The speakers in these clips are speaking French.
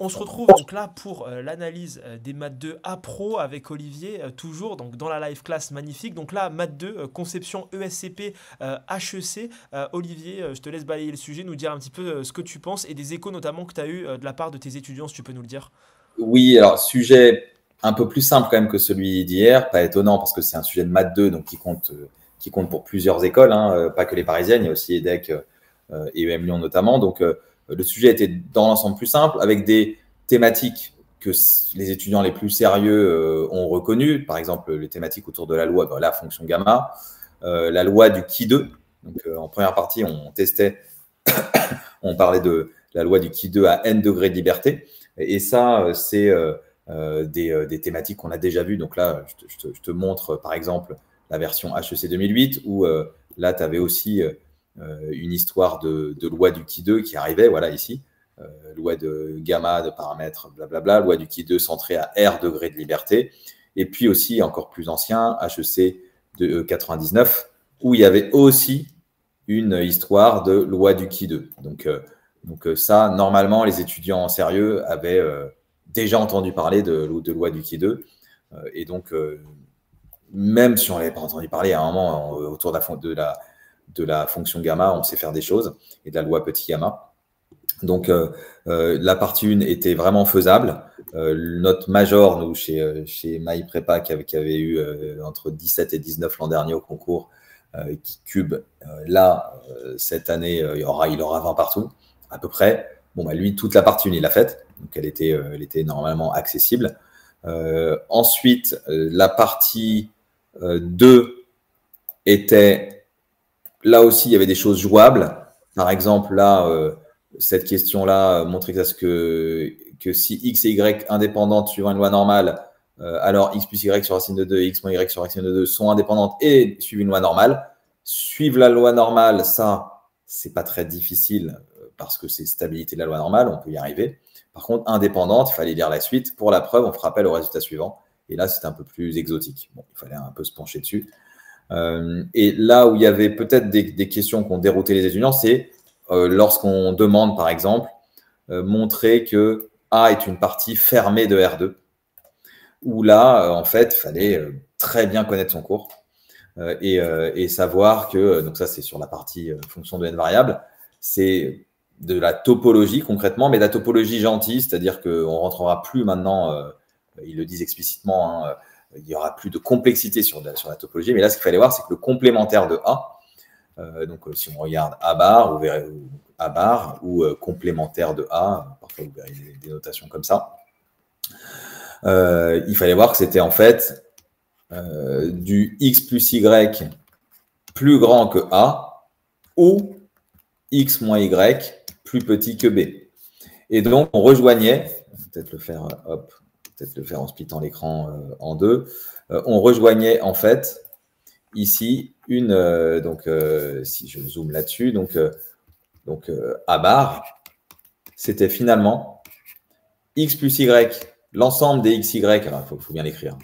On se retrouve donc là pour l'analyse des maths 2 à pro avec Olivier, toujours donc dans la live class magnifique. Donc là, maths 2, conception ESCP, HEC. Olivier, je te laisse balayer le sujet, nous dire un petit peu ce que tu penses et des échos notamment que tu as eu de la part de tes étudiants, si tu peux nous le dire. Oui, alors sujet un peu plus simple quand même que celui d'hier, pas étonnant parce que c'est un sujet de maths 2 donc qui compte pour plusieurs écoles, hein, pas que les parisiennes, il y a aussi EDEC et EM Lyon notamment. Donc le sujet était dans l'ensemble plus simple avec des thématiques que les étudiants les plus sérieux ont reconnues, par exemple les thématiques autour de la loi, la fonction gamma, la loi du qui 2. Donc en première partie, on testait, on parlait de la loi du qui 2 à n degrés de liberté. Et ça, c'est des thématiques qu'on a déjà vues. Donc là, je te montre, par exemple, la version HEC 2008, où là, tu avais aussi une histoire de loi du qui 2 qui arrivait, voilà, ici. Loi de gamma, de paramètres, blablabla, loi du qui 2 centrée à R degrés de liberté. Et puis aussi, encore plus ancien, HEC de 99, où il y avait aussi une histoire de loi du qui 2. Donc ça, normalement, les étudiants sérieux avaient déjà entendu parler de loi du qui 2. Et donc, même si on n'avait pas entendu parler à un moment autour de la fonction gamma, on sait faire des choses, et de la loi petit gamma. Donc, la partie 1 était vraiment faisable. Notre major, nous, chez My Prépa, qui avait eu entre 17 et 19 l'an dernier au concours, qui cube, là, cette année, il aura 20 partout, à peu près. Bon, bah, lui, toute la partie 1, il l'a faite. Donc, elle était normalement accessible. Ensuite, la partie 2 était, là aussi, il y avait des choses jouables. Par exemple, là, cette question-là montrait que si x et y indépendantes suivant une loi normale, alors x plus y sur racine de 2 et x moins y sur racine de 2 sont indépendantes et suivent une loi normale. Suivre la loi normale, ça, c'est pas très difficile parce que c'est stabilité de la loi normale, on peut y arriver. Par contre, indépendante, il fallait lire la suite. Pour la preuve, on fera appel au résultat suivant. Et là, c'est un peu plus exotique. Bon, il fallait un peu se pencher dessus. Et là où il y avait peut-être des questions qui ont dérouté les étudiants, c'est lorsqu'on demande, par exemple, montrer que A est une partie fermée de R2, où là, en fait, il fallait très bien connaître son cours et savoir que, donc ça c'est sur la partie fonction de n variables, c'est de la topologie concrètement, mais de la topologie gentille, c'est-à-dire qu'on ne rentrera plus maintenant, ils le disent explicitement, hein, il n'y aura plus de complexité sur la topologie, mais là ce qu'il fallait voir, c'est que le complémentaire de A, donc si on regarde A bar, vous verrez A bar ou complémentaire de A, parfois vous verrez des notations comme ça, il fallait voir que c'était en fait du x plus y plus grand que A ou x moins y plus petit que B. Et donc, on rejoignait, peut-être le faire, peut-être le faire en splittant l'écran en deux, on rejoignait en fait ici une, si je zoome là-dessus, donc A bar, c'était finalement x plus y, l'ensemble des xy, alors il faut bien l'écrire,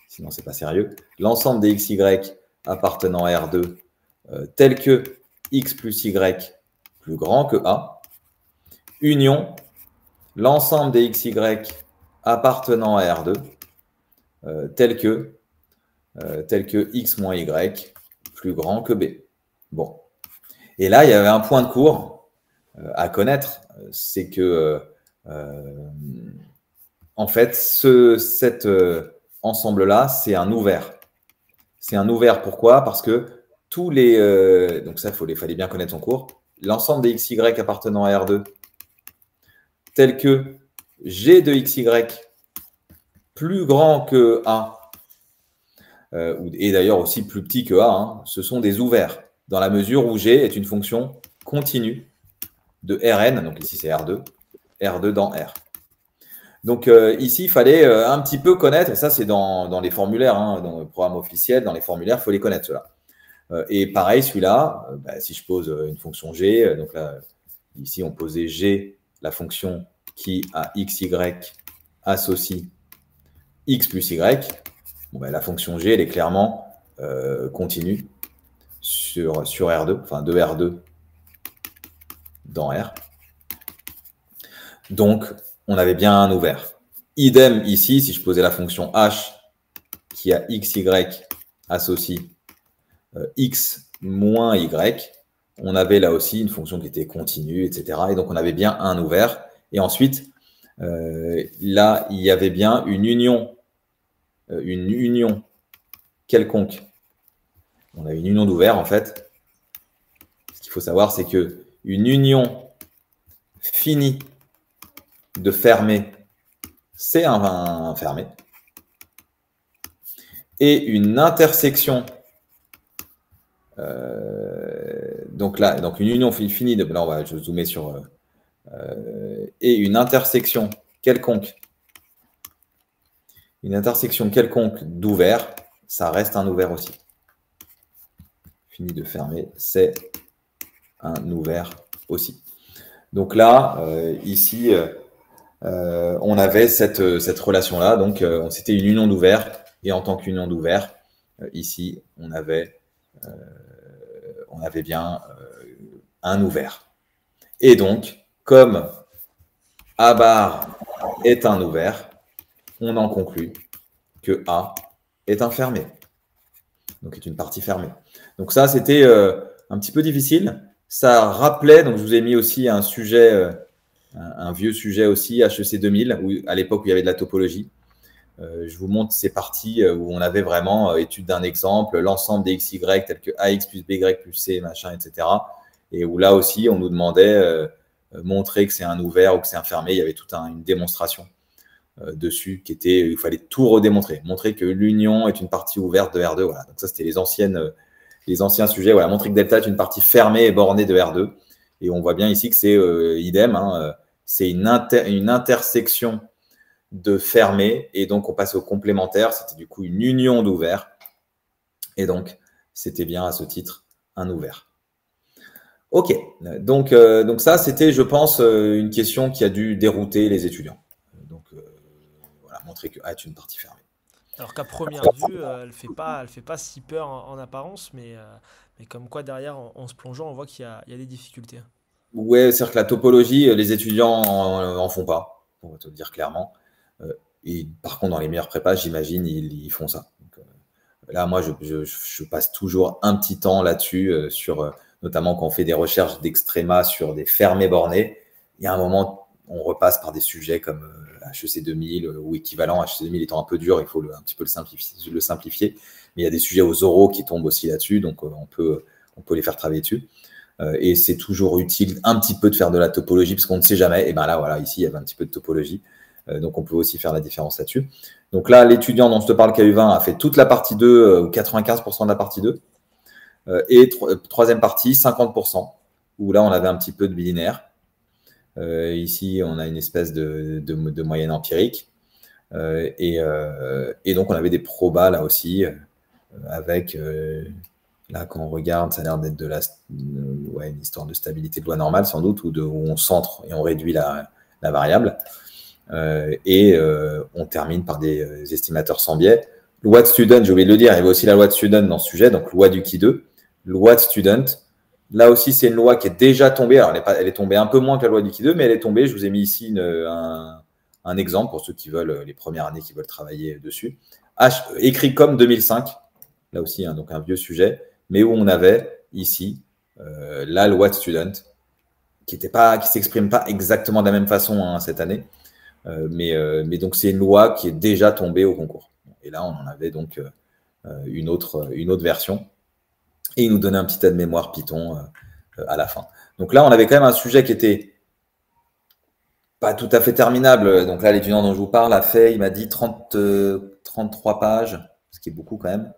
sinon c'est pas sérieux, l'ensemble des xy appartenant à R2 tel que x plus y plus grand que A, union l'ensemble des xy appartenant à R2 tel que x moins y plus grand que B. Bon. Et là, il y avait un point de cours à connaître, c'est que en fait, cet ensemble-là, c'est un ouvert. C'est un ouvert, pourquoi? Parce que tous les... donc ça, fallait bien connaître son cours. L'ensemble des xy appartenant à R2, tel que G de xy plus grand que A, et d'ailleurs aussi plus petit que A, hein, ce sont des ouverts, dans la mesure où G est une fonction continue de Rn, donc ici c'est R2 dans R. Donc ici, il fallait un petit peu connaître, et ça c'est dans les formulaires, hein, dans le programme officiel, dans les formulaires, il faut les connaître ceux-là. Et pareil, celui-là, si je pose une fonction G, donc là, ici on posait G, la fonction qui à xy associe x plus y, bon, la fonction G, elle est clairement continue sur R2, enfin de R2 dans R. Donc, on avait bien un ouvert. Idem ici, si je posais la fonction h qui a x, y associe x moins y, on avait là aussi une fonction qui était continue, etc. Et donc, on avait bien un ouvert. Et ensuite, là, il y avait bien une union quelconque. On a une union d'ouvert, en fait. Ce qu'il faut savoir, c'est qu'une union finie de fermé, c'est un fermé. Et une intersection, donc une union finie, là, je vais zoomer sur, et une intersection quelconque d'ouvert, ça reste un ouvert aussi. Fini de fermer, c'est un ouvert aussi. Donc là, ici, on avait cette relation-là. Donc, c'était une union d'ouvert. Et en tant qu'union d'ouvert, ici, on avait bien un ouvert. Et donc, comme A bar est un ouvert, on en conclut que A est un fermé. Donc, est une partie fermée. Donc ça, c'était un petit peu difficile. Ça rappelait, donc je vous ai mis aussi un sujet, un vieux sujet aussi, HEC 2000, à l'époque où il y avait de la topologie. Je vous montre ces parties où on avait vraiment étude d'un exemple, l'ensemble des XY tels que AX plus BY plus C, machin, etc. Et où là aussi, on nous demandait montrer que c'est un ouvert ou que c'est un fermé. Il y avait toute une démonstration dessus qui était, il fallait tout redémontrer. Montrer que l'union est une partie ouverte de R2. Voilà. Donc ça, c'était les anciens sujets. Voilà, montrer que delta est une partie fermée et bornée de R2. Et on voit bien ici que c'est idem. C'est une intersection de fermé, et donc on passe au complémentaire, c'était du coup une union d'ouvert, et donc c'était bien à ce titre un ouvert. Ok, donc ça c'était, je pense, une question qui a dû dérouter les étudiants. Donc voilà, montrer que A est une partie fermée. Alors qu'à première vue, elle fait pas si peur en apparence, mais comme quoi derrière, en se plongeant, on voit il y a des difficultés. Ouais, c'est-à-dire que la topologie, les étudiants en font pas, pour te le dire clairement. Et par contre, dans les meilleures prépas, j'imagine, ils font ça. Donc, là, moi, je passe toujours un petit temps là-dessus, notamment quand on fait des recherches d'extréma sur des fermés bornés. Il y a un moment, on repasse par des sujets comme HEC 2000 ou équivalent. HEC 2000 étant un peu dur, il faut un petit peu le simplifier. Mais il y a des sujets aux oraux qui tombent aussi là-dessus, donc on peut les faire travailler dessus. Et c'est toujours utile un petit peu de faire de la topologie, parce qu'on ne sait jamais. Et bien là, voilà, ici, il y avait un petit peu de topologie. Donc, on peut aussi faire la différence là-dessus. Donc là, l'étudiant dont je te parle, KU20, a fait toute la partie 2, ou 95% de la partie 2. Et troisième partie, 50%, où là, on avait un petit peu de binaire. Ici, on a une espèce de moyenne empirique. Et donc, on avait des probas là aussi, avec... là, quand on regarde, ça a l'air d'être une histoire de stabilité de loi normale, sans doute, où on centre et on réduit la variable. On termine par des estimateurs sans biais. Loi de student, j'ai oublié de le dire, il y avait aussi la loi de student dans ce sujet, donc loi du qui 2. Loi de student, là aussi, c'est une loi qui est déjà tombée. Alors, elle est tombée un peu moins que la loi du qui 2, mais elle est tombée. Je vous ai mis ici un exemple pour ceux qui veulent, les premières années qui veulent travailler dessus. Écrit comme 2005, là aussi, donc un vieux sujet, mais où on avait ici la loi de student, qui s'exprime pas exactement de la même façon cette année, mais donc c'est une loi qui est déjà tombée au concours. Et là, on en avait donc une autre version, et il nous donnait un petit aide-mémoire Python à la fin. Donc là, on avait quand même un sujet qui était pas tout à fait terminable. Donc là, l'étudiant dont je vous parle il m'a dit 33 pages, ce qui est beaucoup quand même.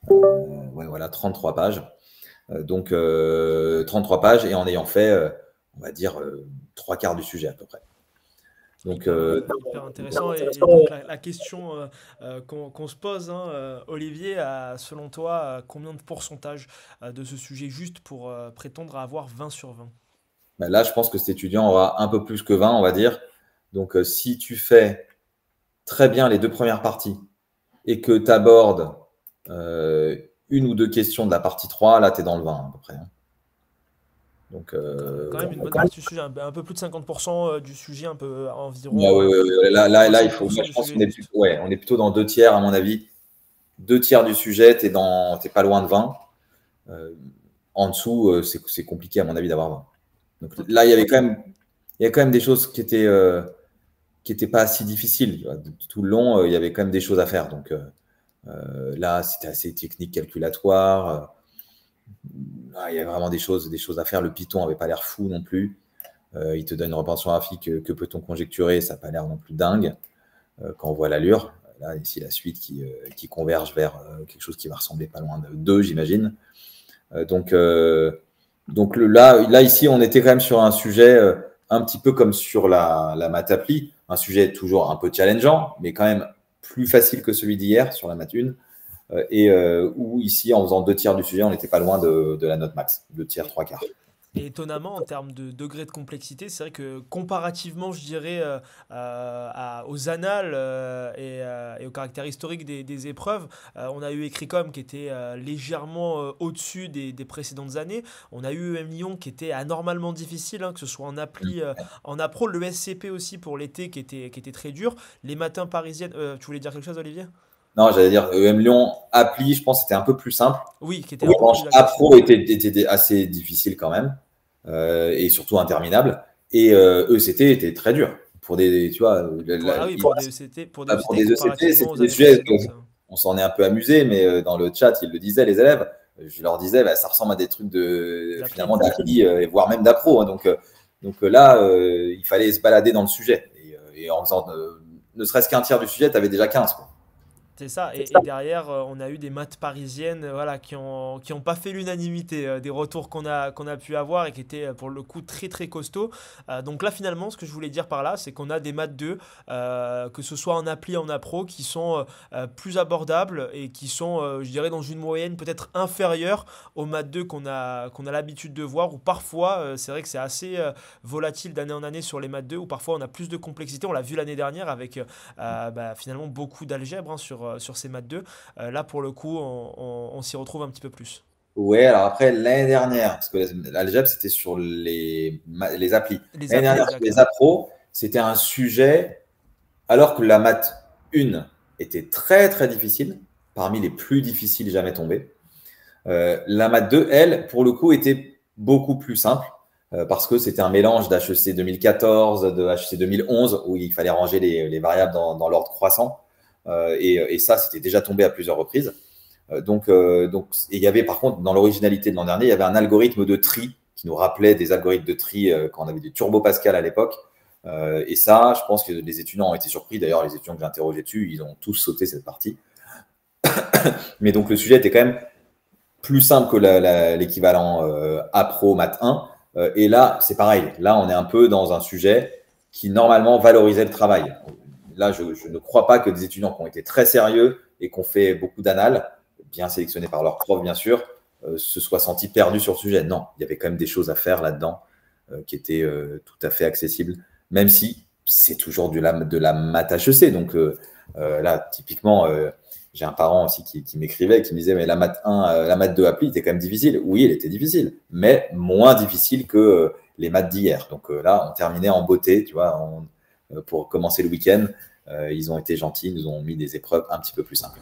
Ouais, voilà, 33 pages. Donc 33 pages, et en ayant fait, on va dire, 3/4 du sujet à peu près. Donc, hyper intéressant. Et donc la question qu'on se pose, Olivier, selon toi, combien de pourcentage de ce sujet juste pour prétendre à avoir 20 sur 20? ben là, je pense que cet étudiant aura un peu plus que 20, on va dire. Donc, si tu fais très bien les 2 premières parties et que tu abordes une ou deux questions de la partie 3, là, tu es dans le 20 à peu près. Donc, Quand même une bonne partie du sujet, un peu plus de 50% du sujet, un peu ouais, environ ouais, ouais, ouais. Là, il faut. Moi, 60% je du pense sujet qu'on est, juste. ouais, on est plutôt dans 2 tiers, à mon avis. 2 tiers du sujet, t'es pas loin de 20. Euh, En dessous, c'est compliqué, à mon avis, d'avoir 20. Donc Ok. là, il y a quand même des choses qui étaient pas si difficiles. Tu vois. Tout le long, il y avait quand même des choses à faire. Donc là, c'était assez technique, calculatoire. Il y a vraiment des choses à faire. Le Python n'avait pas l'air fou non plus. Il te donne une représentation graphique. Que peut-on conjecturer? Ça n'a pas l'air non plus dingue quand on voit l'allure. Là, ici, la suite qui converge vers quelque chose qui va ressembler pas loin de 2, j'imagine. Donc, là, ici, on était quand même sur un sujet un petit peu comme sur la maths appli, un sujet toujours un peu challengeant, mais quand même plus facile que celui d'hier sur la maths 1. Où ici, en faisant 2 tiers du sujet, on n'était pas loin de la note max, 2 tiers, Et, 3 quarts. Et étonnamment, en termes de degré de complexité, c'est vrai que comparativement, je dirais, aux annales et au caractère historique des épreuves, on a eu Écricom qui était légèrement au-dessus des précédentes années. On a eu EM Lyon qui était anormalement difficile, hein, que ce soit en appli, en appro, le SCP aussi pour l'été qui était très dur. Les matins parisiennes, tu voulais dire quelque chose, Olivier? Non, j'allais dire EM Lyon, appli, je pense que c'était un peu plus simple. Oui, qui était En un peu revanche, plus accessible. Appro était assez difficile quand même, et surtout interminable. Et ECT était très dur. Pour des, tu vois, Ah oui, pour des pour ECT des ECT, comparativement c'était aux des années sujets, précédentes. on s'en est un peu amusé, mais dans le chat, ils le disaient, les élèves. Je leur disais, bah, ça ressemble à des trucs D'appli. finalement d'appli, et voire même d'appro. Hein. Donc là, il fallait se balader dans le sujet. Et en faisant ne serait-ce qu'un tiers du sujet, tu avais déjà 15. Quoi. C'est ça, et derrière, on a eu des maths parisiennes voilà, qui ont pas fait l'unanimité des retours qu'on a pu avoir et qui étaient pour le coup très très costauds. Donc là, finalement, ce que je voulais dire par là, c'est qu'on a des maths 2, que ce soit en appli, en appro, qui sont plus abordables et qui sont, je dirais, dans une moyenne peut-être inférieure aux maths 2 qu'on a l'habitude de voir, ou parfois, c'est vrai que c'est assez volatile d'année en année sur les maths 2, où parfois on a plus de complexité. On l'a vu l'année dernière avec finalement beaucoup d'algèbre hein, sur ces maths 2. Là, pour le coup, on s'y retrouve un petit peu plus. Ouais, alors après, l'année dernière, parce que l'algèbre, c'était sur les applis. Les L'année applis, dernière, sur exact. les appros, c'était un sujet, alors que la maths 1 était très, très difficile, parmi les plus difficiles jamais tombés. La maths 2, elle, pour le coup, était beaucoup plus simple, parce que c'était un mélange d'HEC 2014, de HEC 2011, où il fallait ranger les variables dans l'ordre croissant. Et ça, c'était déjà tombé à plusieurs reprises. Et il y avait par contre, dans l'originalité de l'an dernier, il y avait un algorithme de tri qui nous rappelait des algorithmes de tri quand on avait des Turbo Pascal à l'époque. Et ça, je pense que les étudiants ont été surpris. D'ailleurs, les étudiants que j'ai interrogés dessus, ils ont tous sauté cette partie. Mais donc, le sujet était quand même plus simple que l'équivalent Appro Math 1. Et là, c'est pareil. Là, on est un peu dans un sujet qui, normalement, valorisait le travail. Là, je ne crois pas que des étudiants qui ont été très sérieux et qui ont fait beaucoup d'annales, bien sélectionnés par leurs profs, bien sûr, se soient sentis perdus sur le sujet. Non, il y avait quand même des choses à faire là-dedans qui étaient tout à fait accessibles, même si c'est toujours de la maths HEC. Donc là, typiquement, j'ai un parent aussi qui m'écrivait, qui me disait, mais la maths 1, la maths 2 appli était quand même difficile. Oui, elle était difficile, mais moins difficile que les maths d'hier. Donc là, on terminait en beauté, tu vois, pour commencer le week-end. Ils ont été gentils, ils nous ont mis des épreuves un petit peu plus simples.